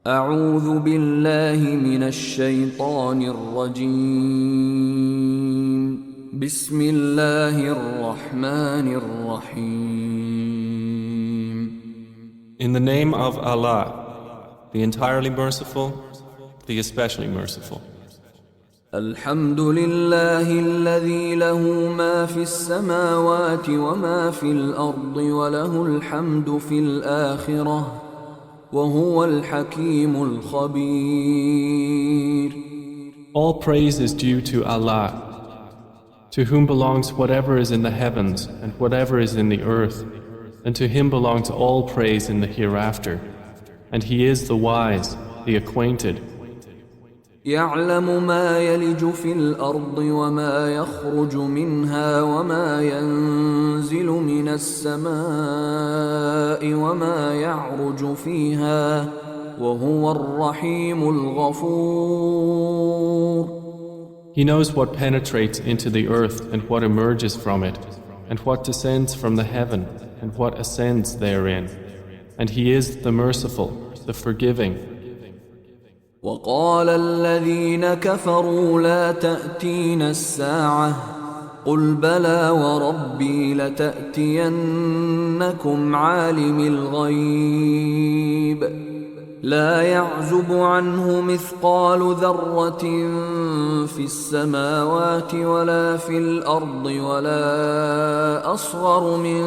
أعوذ بالله من الشيطان الرجيم بسم الله الرحمن الرحيم. In the name of Allah, the entirely merciful, the especially merciful. الحمد لله الذي له ما في السماوات وما في الأرض وله الحمد في الآخرة وهو الحكيم الخبير. All praise is due to Allah, to whom belongs whatever is in the heavens and whatever is in the earth, and to him belongs all praise in the hereafter. And he is the wise, the acquainted. يعلم ما يلج في الأرض وما يخرج منها وما ينزل من السماء وما يعرج فيها وهو الرحيم الغفور. He knows what penetrates into the earth and what emerges from it, and what descends from the heaven and what ascends therein. And he is the merciful, the forgiving. وقال الذين كفروا لا تأتينا الساعة قل بلى وربي لتأتينكم عالم الغيب لا يعزب عنه مثقال ذرة في السماوات ولا في الأرض ولا أصغر من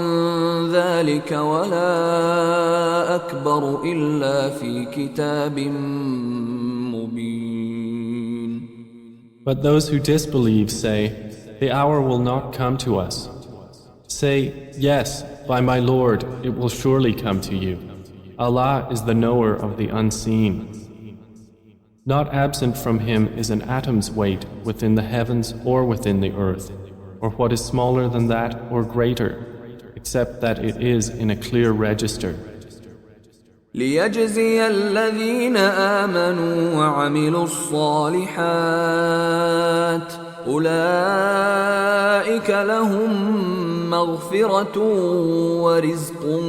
ذلك ولا أكبر إلا في كتاب مبين. But those who disbelieve say, the hour will not come to us. Say, yes, by my Lord, it will surely come to you. Allah is the knower of the unseen. Not absent from Him is an atom's weight within the heavens or within the earth, or what is smaller than that or greater, except that it is in a clear register. ليجزي الذين آمنوا وعملوا الصالحات أولئك لهم مغفرة ورزق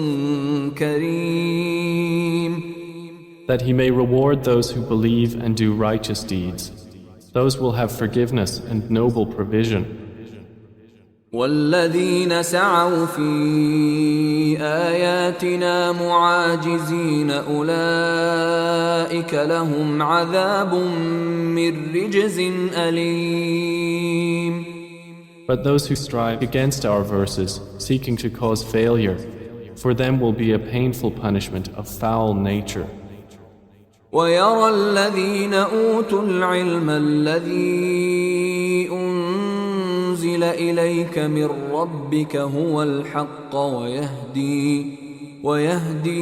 كريم. That He may reward those who believe and do righteous deeds. Those will have forgiveness and noble provision. والذين سعوا في آياتنا معاجزين أولئك لهم عذاب من رجز أليم. But those who strive against our verses, seeking to cause failure, for them will be a painful punishment of foul nature. ويرى الذين أوتوا العلم الذي أنزل إليك من ربك هو الحق ويهدي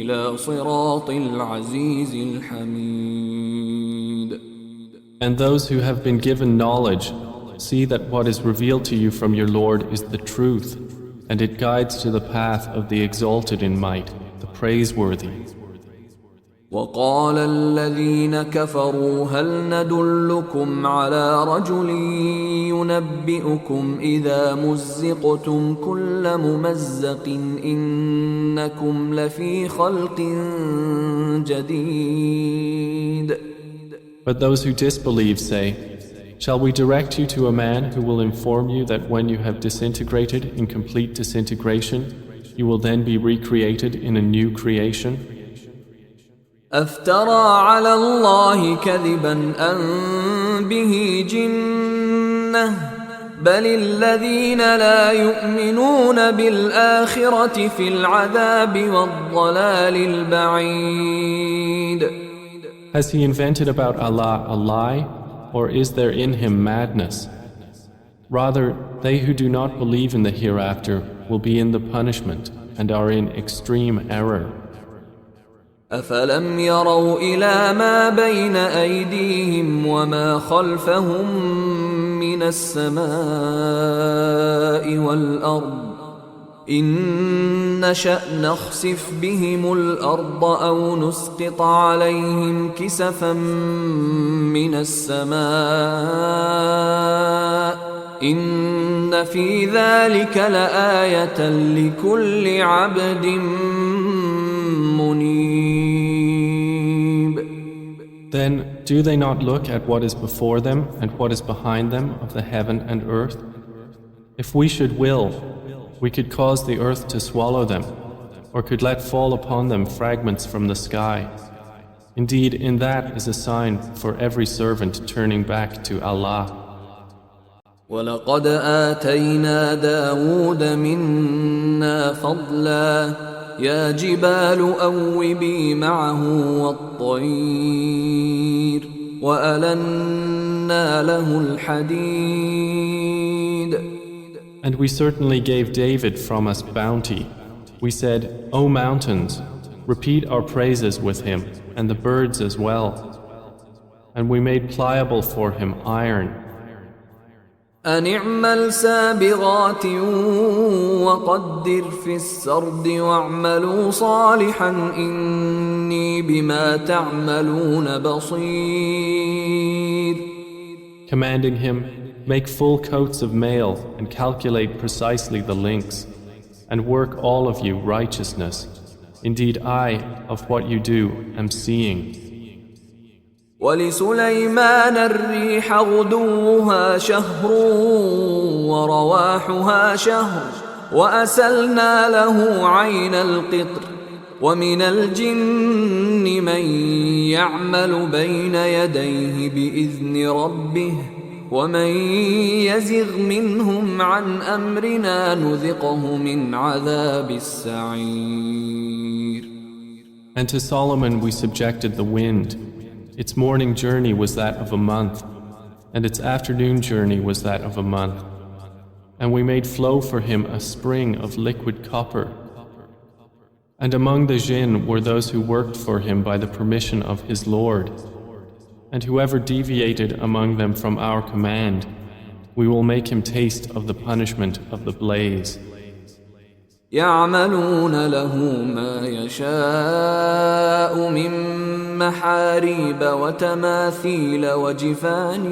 إلى صراط العزيز الحميد. And those who have been given knowledge see that what is revealed to you from your Lord is the truth, and it guides to the path of the exalted in might, the praiseworthy. وقال الذين كفروا هل ندلكم على رجل ينبئكم إذا مزقتم كل ممزق إنكم لفي خلق جديد. But those who disbelieve say, shall we direct you to a man who will inform you that when you have disintegrated in complete disintegration, you will then be recreated in a new creation? أفترى على الله كذبا أم به جنة بل الذين لا يؤمنون بالآخرة في العذاب والضلال البعيد. Has he invented about Allah a lie, or is there in him madness? Rather, they who do not believe in the hereafter will be in the punishment and are in extreme error. أفلم يروا إلى ما بين أيديهم وما خلفهم من السماء والأرض إن نشأ نخسف بهم الأرض أو نسقط عليهم كسفا من السماء إن في ذلك لآية لكل عبد منيب. Then do they not look at what is before them and what is behind them of the heaven and earth? If we should will, we could cause the earth to swallow them, or could let fall upon them fragments from the sky. Indeed, in that is a sign for every servant turning back to Allah. وَلَقَدْ آتَيْنَا دَاوُودَ مِنَّا فَضْلًا يَا جِبَالُ أَوِّبِي مَعَهُ وَالطَّيْرَ وَأَلَنَّا لَهُ الْحَدِيدَ. And we certainly gave David from us bounty. We said, O mountains, repeat our praises with him, and the birds as well. And we made pliable for him iron. أن اعمل سابغات وقدر في السرد واعملوا صالحا إني بما تعملون بصير. Commanding him, make full coats of mail and calculate precisely the links, and work all of you righteousness. Indeed, I, of what you do, am seeing. ولسليمان الريح غدوها شهر ورواحها شهر وأسلنا له عين القطر ومن الجن من يعمل بين يديه بإذن ربه ومن يزغ منهم عن أمرنا نذقه من عذاب السعير. And to Solomon we subjected the wind. Its morning journey was that of a month, and its afternoon journey was that of a month. And we made flow for him a spring of liquid copper. And among the jinn were those who worked for him by the permission of his Lord. And whoever deviated among them from our command, we will make him taste of the punishment of the blaze. يعملون له ما يشاء من محاريب وتماثيل وجفان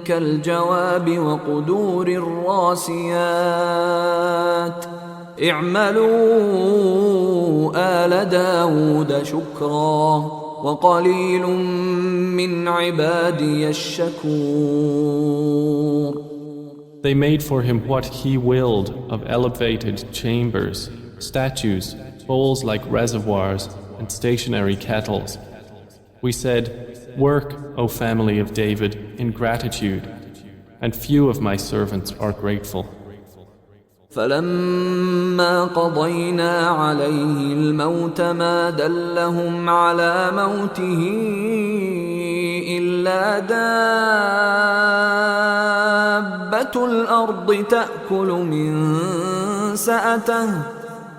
كالجواب وقدور الراسيات اعملوا آل داود شكرا وقليل من عبادي الشكور. They made for him what he willed of elevated chambers, statues, bowls like reservoirs, and stationary kettles. We said, work, O family of David, in gratitude, and few of my servants are grateful. فلما قضينا عليه الموت ما دلهم على موته إلا دابة الأرض تأكل من سأته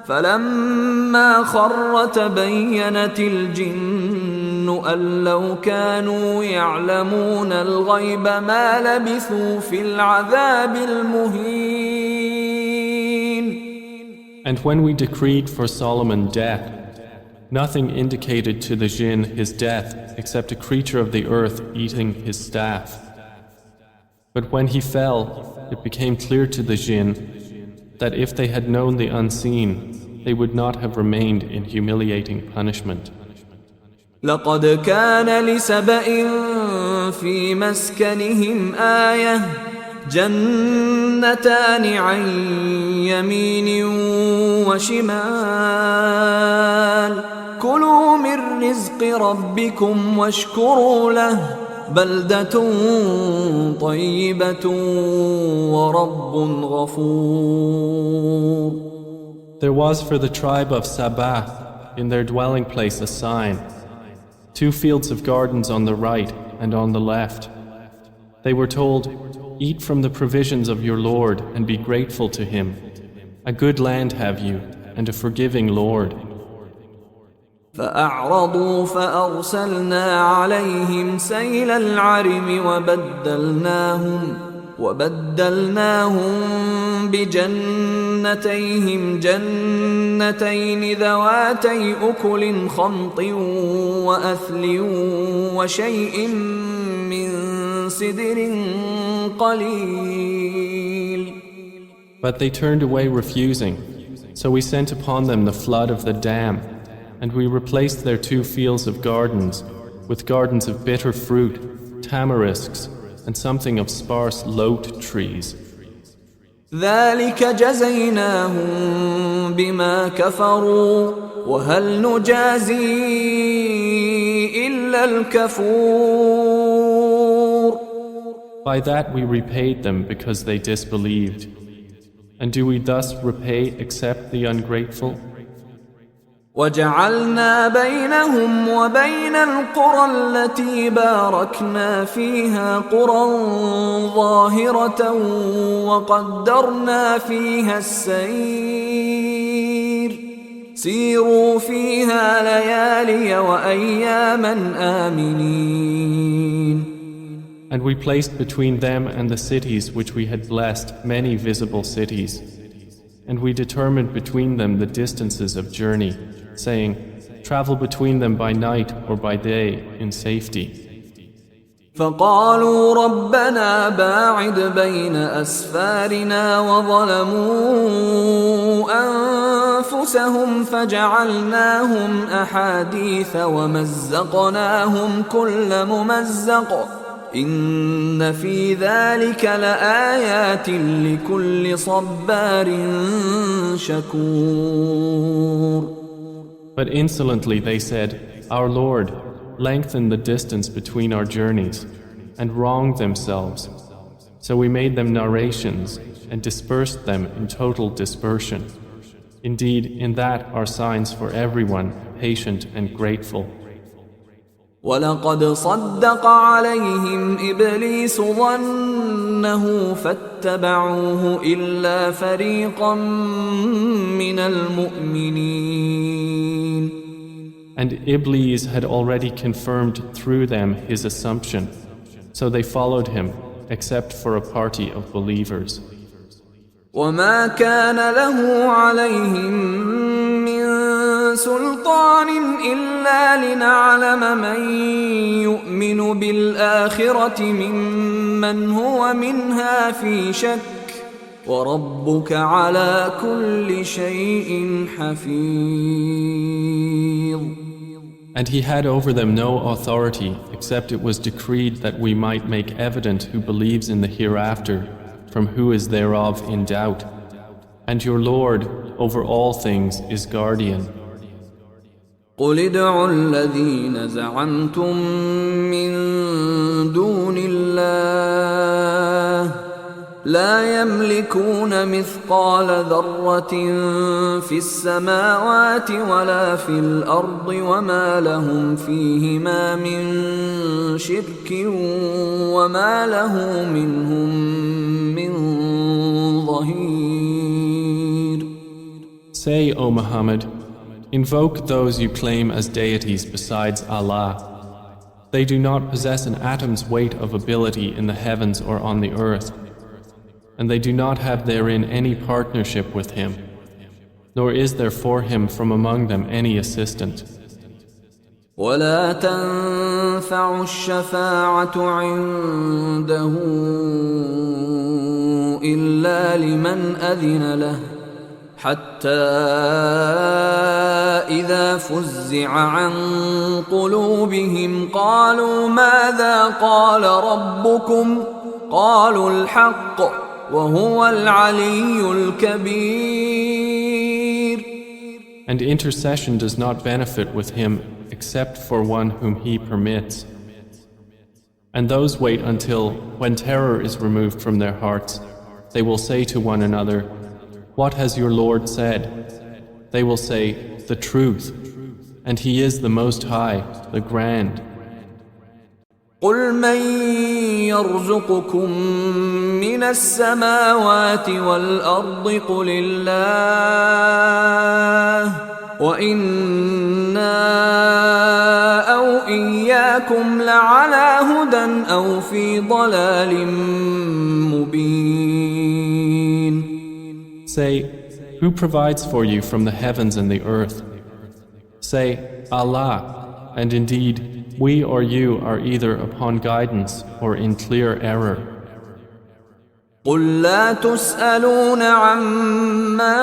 فلما خر تبينت الجن أن لو كانوا يعلمون الغيب ما لبثوا في العذاب المهين. And when we decreed for Solomon death, nothing indicated to the jinn his death except a creature of the earth eating his staff. But when he fell, it became clear to the jinn that if they had known the unseen, they would not have remained in humiliating punishment. لقد كان لسبإ في مسكنهم آية جنتان عن يمين وشمال كلوا من رزق ربكم واشكروا له بلدة طيبة ورب غفور. There was for the tribe of SABA in their dwelling place a sign, 2 fields of gardens on the right and on the left. They were told, eat from the provisions of your Lord and be grateful to Him. A good land have you and a forgiving Lord. فأعرضوا فأرسلنا عليهم سيل العرم وبدلناهم بجنتيهم جنتين ذواتي أكل خمط وأثل وشيء من سدر قليل. But they turned away refusing, so we sent upon them the flood of the dam, and we replaced their 2 fields of gardens with gardens of bitter fruit, tamarisks, and something of sparse lote trees. ذلك جزيناهم بما كفروا وهل نجازي إلا الكفور. By that we repaid them because they disbelieved. And do we thus repay except the ungrateful? وجعلنا بينهم وبين القرى التي باركنا فيها قرى ظاهرة وقدرنا فيها السير سيروا فيها ليالي وأياما آمنين. And we placed between them and the cities which we had blessed many visible cities. And we determined between them the distances of journey, saying, travel between them by night or by day in safety. فقالوا ربنا باعد بين أسفارنا وظلموا أنفسهم فجعلناهم أحاديث ومزقناهم كل ممزق إن في ذلك لآيات لكل صبار شكور. But insolently they said, Our Lord, lengthen the distance between our journeys, and wronged themselves. So we made them narrations and dispersed them in total dispersion. Indeed, in that are signs for everyone patient and grateful. ولقد صدق عليهم إبليس ظنه فاتبعوه إلا فريقا من المؤمنين. And Iblis had already confirmed through them his assumption, so they followed him, except for a party of believers. وما كان له عليهم من سلطان إلا لنعلم من يؤمن بالآخرة ممن هو منها في شك وربك على كل شيء حفيظ. And he had over them no authority except it was decreed that we might make evident who believes in the hereafter from who is thereof in doubt. And your Lord over all things is guardian. قل ادعوا الذين زعمتم من دون الله لا يملكون مثقال ذرة في السماوات ولا في الأرض وما لهم فيهما من شرك وما له منهم من ظهير. Say, O Muhammad, invoke those you claim as deities besides Allah. They do not possess an atom's weight of ability in the heavens or on the earth, and they do not have therein any partnership with Him, nor is there for Him from among them any assistant. ولا تنفع الشفاعة عنده إلا لمن أذن له حتى إذا فزع عن قلوبهم قالوا ماذا قال ربكم قالوا الحق وهو العلي الكبير. And intercession does not benefit with Him except for one whom He permits. And those wait until, when terror is removed from their hearts, they will say to one another, What has your Lord said? They will say, The truth, and He is the Most High, the Grand. قل من يرزقكم من السماوات والأرض قل الله وإنا أو إياكم لعلى هدى أو في ضلال مبين. Say, who provides for you from the heavens and the earth? Say, Allah, and indeed, we or you are either upon guidance or in clear error. قل لا تسألون عما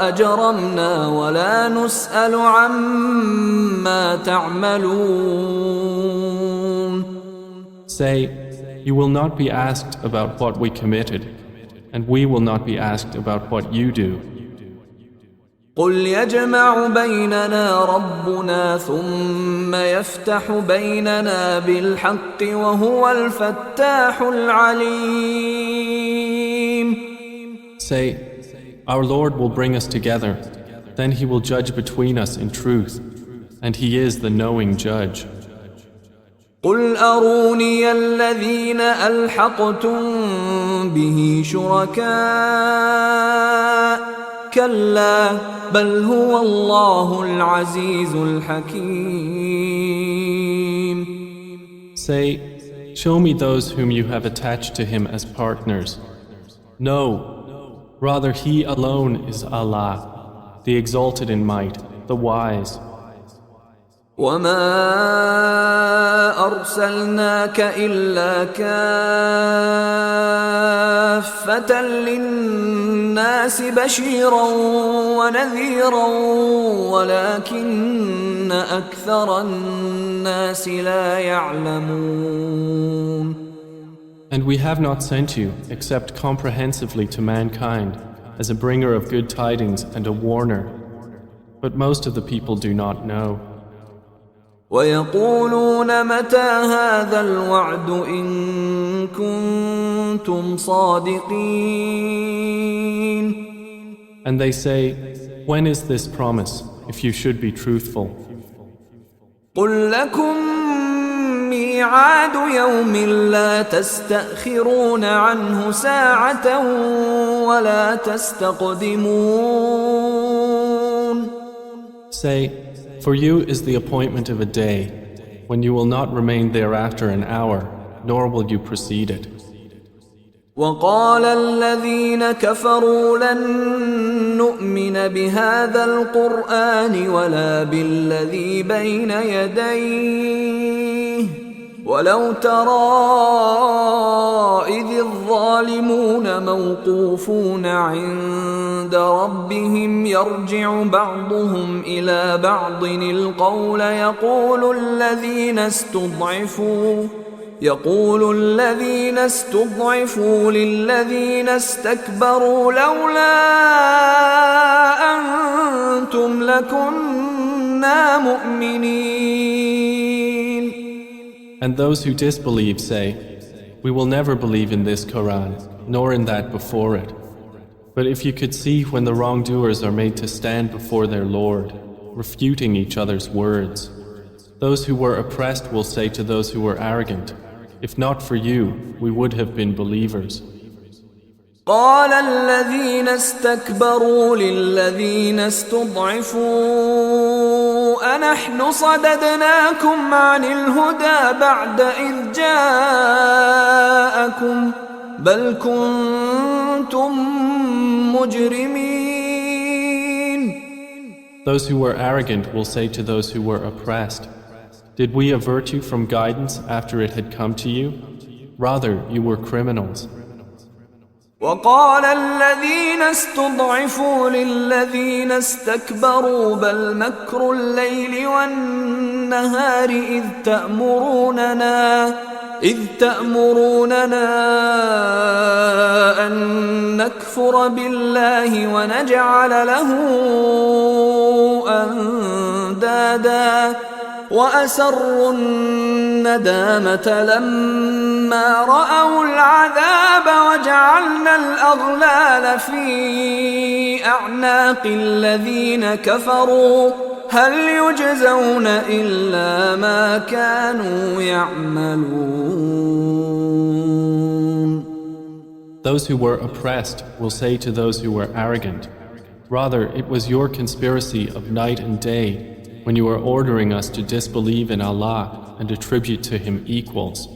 أجرمنا ولا نسأل عما ما تعملون. Say, you will not be asked about what we committed, and we will not be asked about what you do. قل يجمع بيننا ربنا ثم يفتح بيننا بالحق وهو الفتاح العليم. Say, our Lord will bring us together, then He will judge between us in truth, and He is the knowing judge. قل أروني الذين ألحقتم به شركاء كلا بل هو الله العزيز الحكيم. Say, show me those whom you have attached to Him as partners. No, rather He alone is Allah, the exalted in might, the wise. وما أرسلناك إلا كافة للناس بشيرا ونذيرا ولكن أكثر الناس لا يعلمون. And we have not sent you except comprehensively to mankind as a bringer of good tidings and a warner, but most of the people do not know. ويقولون متى هذا الوعد إن كنتم صادقين. And they say, when is this promise, if you should be truthful? قل لكم ميعاد يوم لا تستأخرون عنه ساعة ولا تستقدمون. Say, for you is the appointment of a day, when you will not remain thereafter an hour, nor will you precede it. وقال الذين كفروا لن نؤمن بهذا القرآن ولا بالذي بين يديه ولو ترى إذ الظالمون موقوفون عند ربهم يرجع بعضهم إلى بعض القول يقول الذين استضعفوا للذين استكبروا لولا أنتم لكنا مؤمنين. And those who disbelieve say, we will never believe in this Quran, nor in that before it. But if you could see when the wrongdoers are made to stand before their Lord, refuting each other's words, those who were oppressed will say to those who were arrogant, if not for you, we would have been believers. قال الذين استكبروا للذين استضعفوا أنحن صددناكم عن الهدى بعد إذ جاءكم بل كنتم مجرمين. Those who were arrogant will say to those who were oppressed, did we avert you from guidance after it had come to you? Rather, you were criminals. وقال الذين استضعفوا للذين استكبروا بل مكر الليل والنهار إذ تأمروننا أن نكفر بالله ونجعل له أندادا وأسروا الندامة لما رأوا العذاب وجعلنا الأغلال في أعناق الذين كفروا هل يجزون إلا ما كانوا يعملون. Those who were oppressed will say to those who were arrogant, rather it was your conspiracy of night and day when you were ordering us to disbelieve in Allah and attribute to Him equals.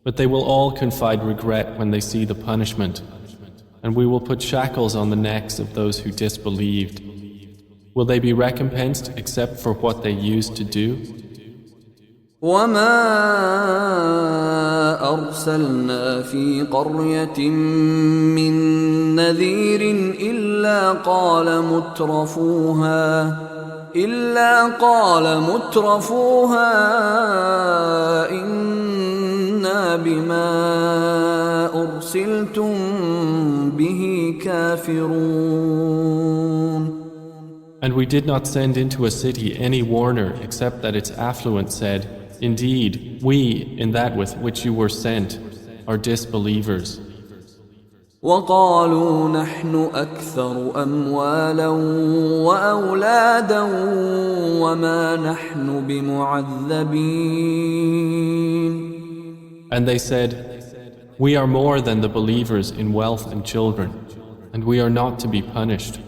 But they will all confide regret when they see the punishment, and we will put shackles on the necks of those who disbelieved. Will they be recompensed except for what they used to do? وما أرسلنا في قرية من نذير إلا قال مترفوها إلا قال مترفوها إنا بما أرسلتم به كافرون. And we did not send into a city any warner except that its affluent said, Indeed, we, in that with which you were sent, are disbelievers. وقالوا نحن أكثر أموالا وأولادا وما نحن بمعذبين. And they said, We are more than the believers in wealth and children, and we are not to be punished.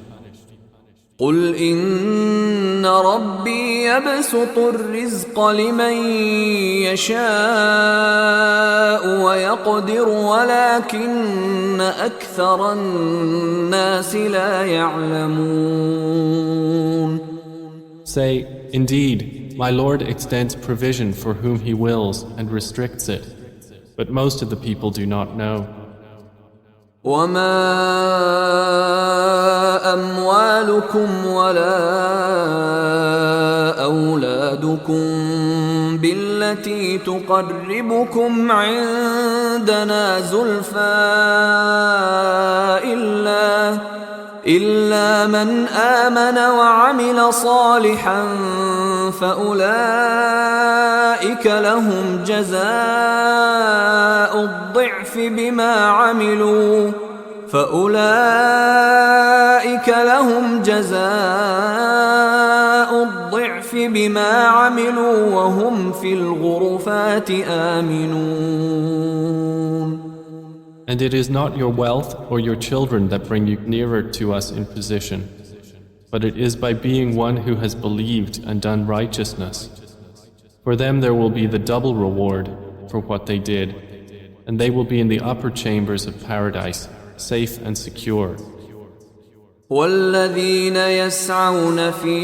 قل إن ربي يبسط الرزق لمن يشاء ويقدر ولكن أكثر الناس لا يعلمون. Say, Indeed, my Lord extends provision for whom He wills and restricts it, but most of the people do not know. وما أموالكم ولا أولادكم بالتي تقربكم عندنا زلفى إلا من آمن وعمل صالحا فأولئك لهم جزاء الضعف بما عملوا وهم في الغرفات آمنون. And it is not your wealth or your children that bring you nearer to us in position, but it is by being one who has believed and done righteousness. For them there will be the double reward for what they did, and they will be in the upper chambers of paradise, safe and secure. والذين يسعون في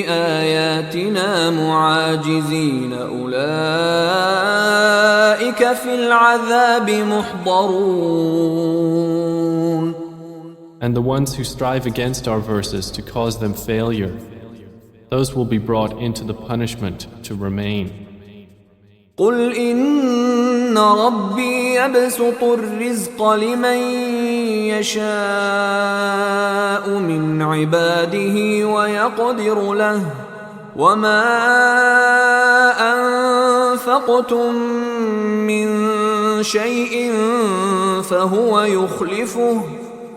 آياتنا معاجزين أولئك في العذاب محضرون. And the ones who strive against our verses to cause them failure, those will be brought into the punishment to remain. قل إن ربي يبسط الرزق لمن يشاء من عباده ويقدر له وما أنفقتم من شيء فهو يخلفه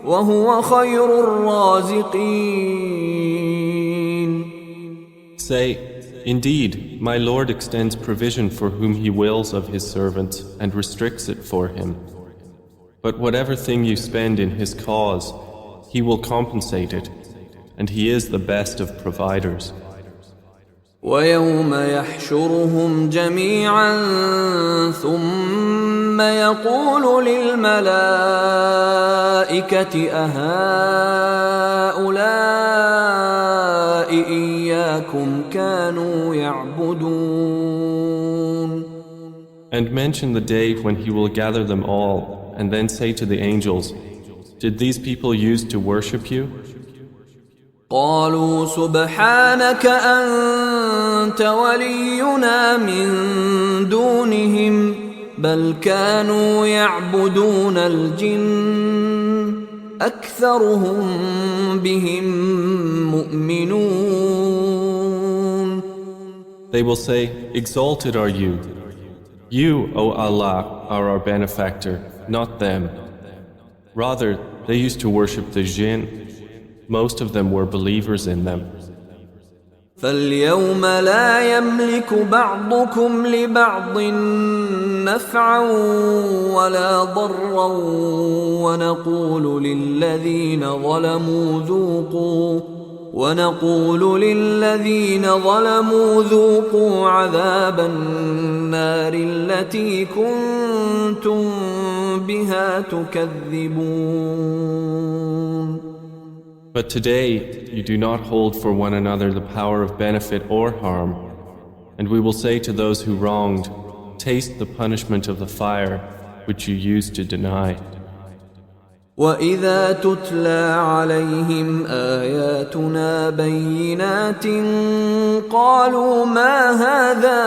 وهو خير الرازقين. Say, Indeed, my Lord extends provision for whom He wills of His servants and restricts it for him. But whatever thing you spend in His cause, He will compensate it, and He is the best of providers. ويوم يحشرهم جميعا ثم يقول للملائكة أهؤلاء إياكم كانوا يعبدون. And mention the day when He will gather them all and then say to the angels, Did these people used to worship you? قالوا سبحانك أنت ولينا من دونهم بل كانوا يعبدون الجن أكثرهم بهم مؤمنون. They will say, Exalted are you. You, O Allah, are our benefactor, not them. Rather, they used to worship the jinn. Most of them were believers in them. فاليوم لا يملك بعضكم لبعض نفعا ولا ضرا ونقول للذين ظلموا ذوقوا عذاب النار التي كنتم بها تكذبون. But today you do not hold for one another the power of benefit or harm, and we will say to those who wronged, Taste the punishment of the fire which you used to deny. وإذا تتلى عليهم آياتنا بينات قالوا ما هذا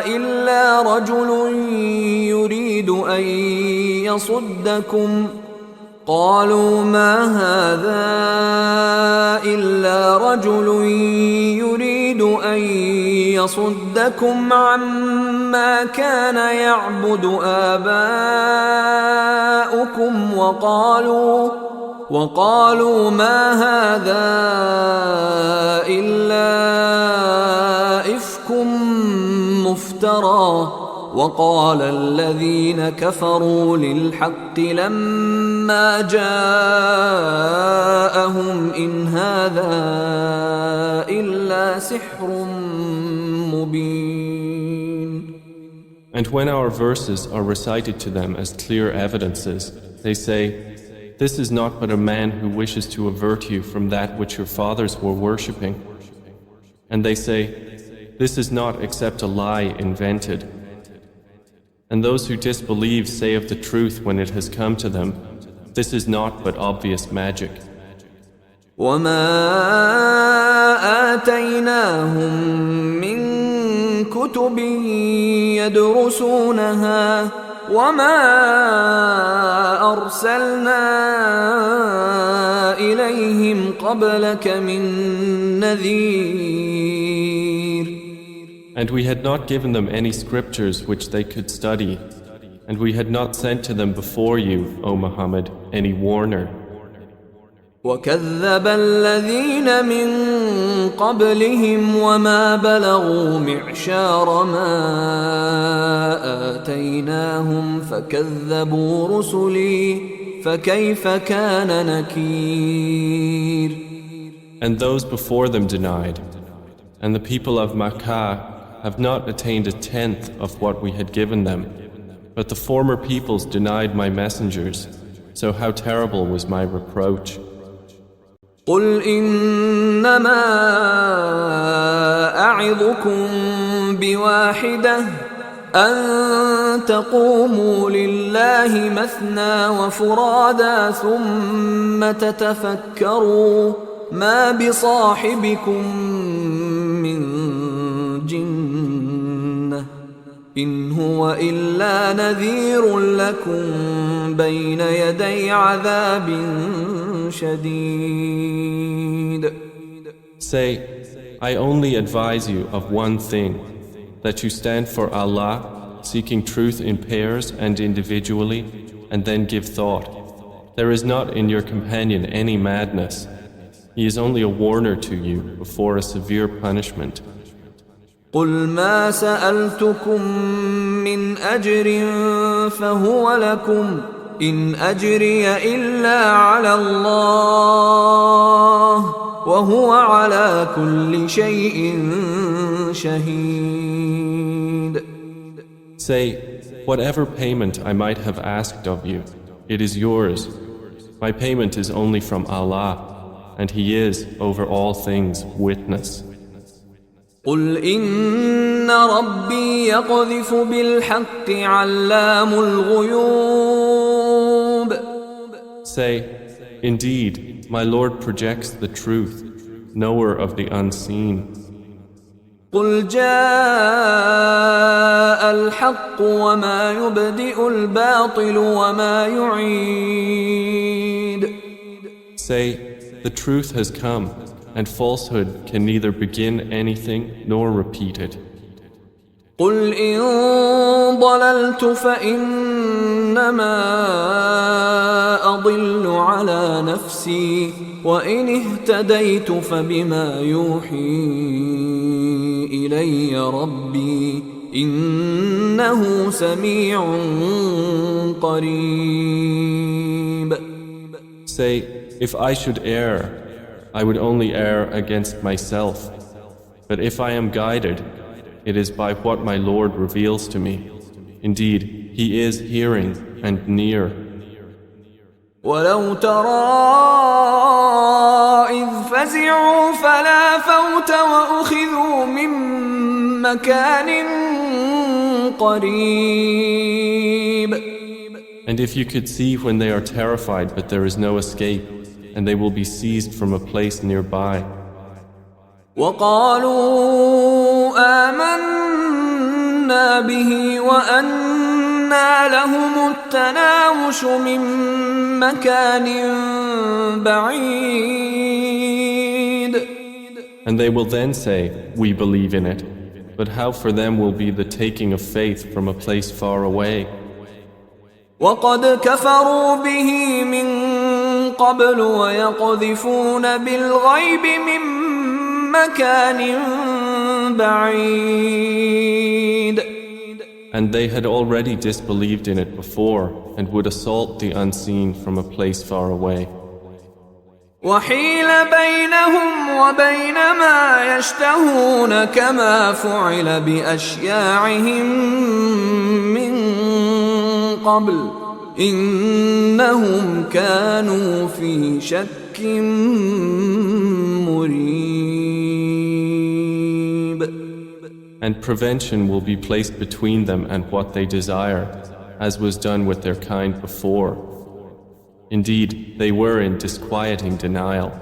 إلا رجل يريد أن يصدكم عما كان يعبد آباؤكم وقالوا ما هذا إلا إفك مفترى وقال الذين كفروا للحق لما جاءهم إن هذا إلا سحر مبين. And when our verses are recited to them as clear evidences, they say, "This is not but a man who wishes to avert you from that which your fathers were worshipping." And they say, "This is not except a lie invented." And those who disbelieve say of the truth when it has come to them, "This is not but obvious magic." وَمَا آتَيْنَاهُمْ مِنْ كُتُبٍ يَدْرُسُونَهَا وَمَا أَرْسَلْنَا إِلَيْهِمْ قَبْلَكَ مِنْ نَذِيرٍ. And we had not given them any scriptures which they could study, and we had not sent to them before you, O Muhammad, any warner. وَكَذَّبَ الَّذِينَ مِن قَبْلِهِمْ وَمَا بَلَغُوا مِعْشَارَ مَا آتَيْنَاهُمْ فَكَذَّبُوا رُسُلِي فَكَيْفَ كَانَ نَكِيرِ. And those before them denied, and the people of Makkah have not attained a tenth of what we had given them. But the former peoples denied my messengers, so how terrible was my reproach. قُلْ إِنَّمَا أَعِظُكُمْ بِوَاحِدَةٍ أَن تَقُومُوا لِلَّهِ مَثْنَى وَفُرَادَى ثُمَّ تَتَفَكَّرُوا ما بصاحبكم من جنة إن هو إلا نذير لكم بين يدي عذاب شديد. Say, I only advise you of one thing, that you stand for Allah, seeking truth in pairs and individually, and then give thought. There is not in your companion any madness. He is only a warner to you before a severe punishment. قُلْ مَا سَأَلْتُكُم مِّنْ أَجْرٍ فَهُوَ لَكُمْ إِنْ أَجْرِيَ إِلَّا عَلَى اللَّهِ وَهُوَ عَلَى كُلِّ شَيْءٍ شَهِيدٌ. Say, whatever payment I might have asked of you, it is yours. My payment is only from Allah, and He is, over all things, witness. قُلْ إِنَّ رَبِّي يَقْذِفُ بِالْحَقِّ عَلَّامُ الْغُيُوبِ. Say, indeed, my Lord projects the truth, knower of the unseen. قُلْ جَاءَ الْحَقُّ وَمَا يُبْدِئُ الْبَاطِلُ وَمَا يُعِيدُ. Say, the truth has come, and falsehood can neither begin anything nor repeat it. قُلْ إِن ضَلَلْتُ فَإِنَّمَا أَضِلُّ عَلَى نَفْسِي وَإِنِ اهْتَدَيْتُ فَبِمَا يُوحِي إِلَيَّ رَبِّي إِنَّهُ سَمِيعٌ قَرِيبٌ. Say, if I should err, I would only err against myself. But if I am guided, it is by what my Lord reveals to me. Indeed, He is hearing and near. وَلَوْ تَرَى إِذْ فَزِعُوا فَلَا فَوْتَ وَأُخِذُوا مِنْ مَكَانٍ قَرِيبٍ. And if you could see when they are terrified but there is no escape, and they will be seized from a place nearby. وقالوا آمنا به وأنى لهم التناوش من مكان بعيد. And they will then say, we believe in it, but how for them will be the taking of faith from a place far away. وقد كفروا به من قبل ويقذفون بالغيب من مكان بعيد. And they had already disbelieved in it before and would assault the unseen from a place far away. وحيل بينهم وبين ما يشتهون كما فعل بأشياعهم من قبل إنهم كانوا في شك مريب. And prevention will be placed between them and what they desire, as was done with their kind before. Indeed, they were in disquieting denial.